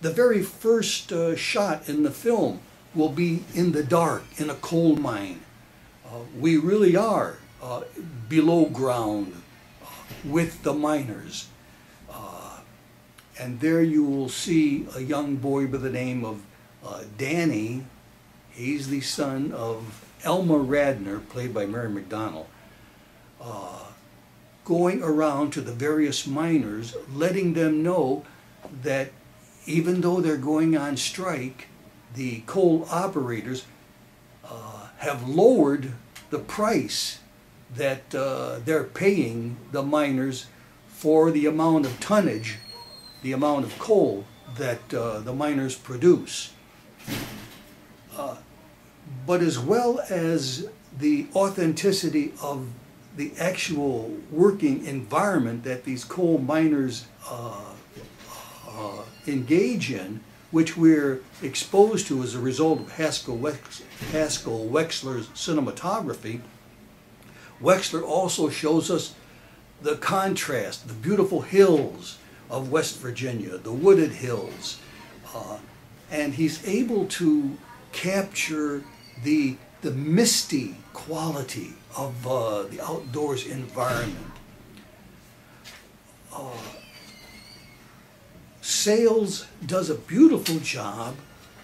The very first shot in the film will be in the dark in a coal mine. We really are below ground with the miners. And there you will see a young boy by the name of Danny. He's the son of Elma Radner, played by Mary McDonnell, going around to the various miners, letting them know that even though they're going on strike, the coal operators have lowered the price that they're paying the miners for the amount of tonnage, the amount of coal that the miners produce. But as well as the authenticity of the actual working environment that these coal miners engage in, which we're exposed to as a result of Haskell Wexler's cinematography, Wexler also shows us the contrast, the beautiful hills of West Virginia, the wooded hills, and he's able to capture the misty quality of the outdoors environment. Sayles does a beautiful job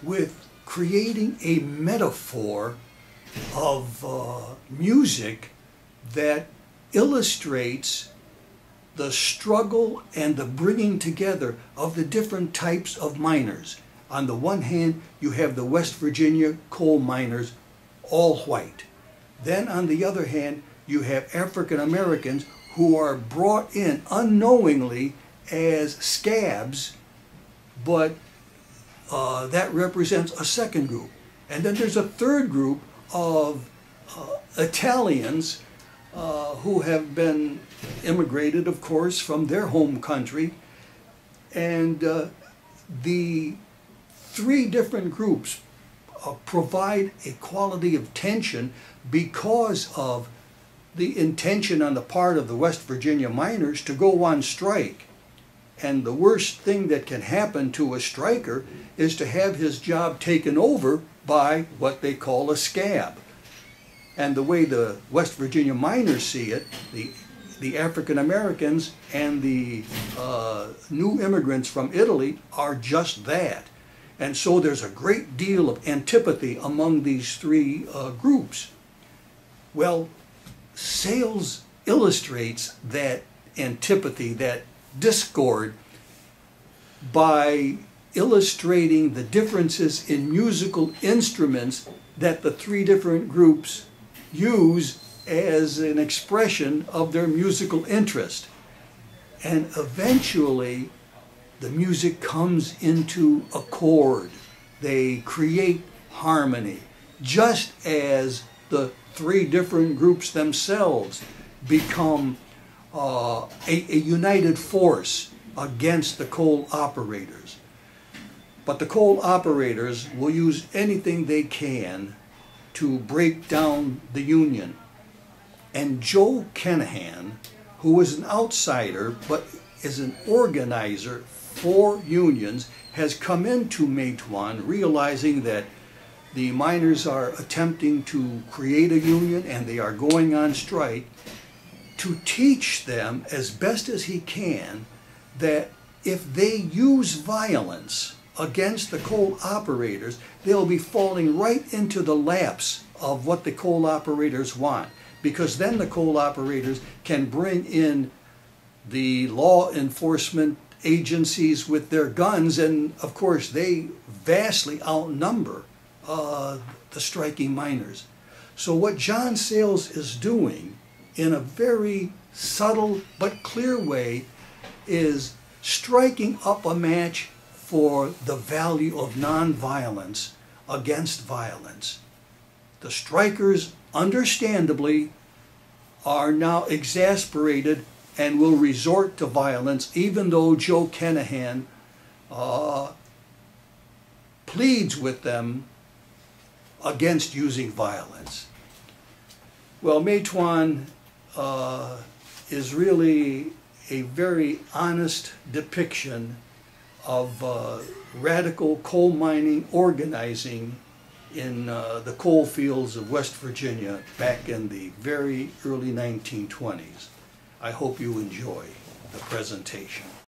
with creating a metaphor of music that illustrates the struggle and the bringing together of the different types of miners. On the one hand, you have the West Virginia coal miners, all white. Then on the other hand, you have African Americans who are brought in unknowingly as scabs, but that represents a second group. And then there's a third group of Italians who have been immigrated, of course, from their home country. And the three different groups provide a quality of tension because of the intention on the part of the West Virginia miners to go on strike. And the worst thing that can happen to a striker is to have his job taken over by what they call a scab. And the way the West Virginia miners see it, the African Americans and the new immigrants from Italy are just that. And so there's a great deal of antipathy among these three groups. Well, Sayles illustrates that antipathy, that discord, by illustrating the differences in musical instruments that the three different groups use as an expression of their musical interest. And eventually, the music comes into accord. They create harmony, just as the three different groups themselves become a united force against the coal operators. But the coal operators will use anything they can to break down the union. And Joe Kenahan, who is an outsider but is an organizer for unions, has come into Matewan realizing that the miners are attempting to create a union and they are going on strike, to teach them as best as he can that if they use violence against the coal operators, they'll be falling right into the laps of what the coal operators want, because then the coal operators can bring in the law enforcement agencies with their guns, and of course they vastly outnumber the striking miners. So what John Sayles is doing in a very subtle but clear way is striking up a match for the value of nonviolence against violence. The strikers, understandably, are now exasperated and will resort to violence, even though Joe Kenahan pleads with them against using violence. Well, Matewan is really a very honest depiction of radical coal mining organizing in the coal fields of West Virginia back in the very early 1920s. I hope you enjoy the presentation.